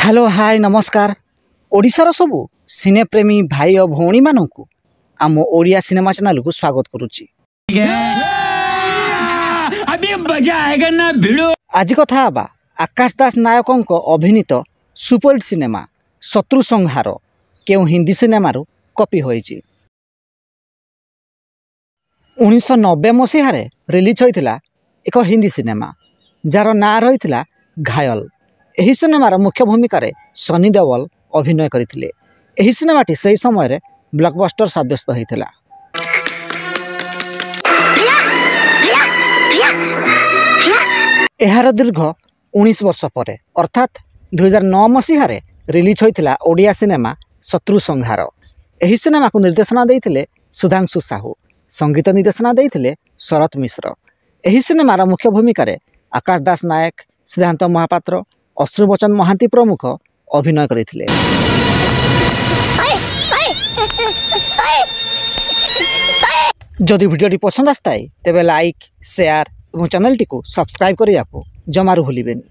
Hello hi नमस्कार ओडिशार सबु सिनेप्रेमी भाई और भौणी मानू आम ओडिया सिनेमा चैनल को स्वागत करुच्ची। आज कथा हबा आकाश दास नायकों अभिनीत सुपरहिट सिनेमा शत्रु संहार केउ हिंदी सिनेमार कॉपी होईची। 1990 मसीह रिलीज होइथिला एक हिंदी सिनेमा जार ना रही घायल। एही सिनेमार मुख्य भूमिका सनी देओल अभिनय करथिले। एही सिनेमाटी सही समय ब्लॉकबस्टर साब्यस्त होइथिला। एहार दीर्घ 19 वर्ष पर अर्थात 2009 मसीह रिलीज होइथिला ओडिया सिनेमा शत्रु संहार। एही सिनेमा को निर्देशना देइथिले सुधांशु साहू, संगीत निर्देशना देइथिले शरत मिश्र। एही सिनेमार मुख्य भूमिका आकाश दास नायक, सिद्धांत महापात्र, अश्रुवचन महांती प्रमुख अभिनय करथिले। जदि भिडियोटी पसंद आसताए तेबे लाइक, शेयर और चैनल टी को सब्सक्राइब करिया को जमारू भूलिबेनी।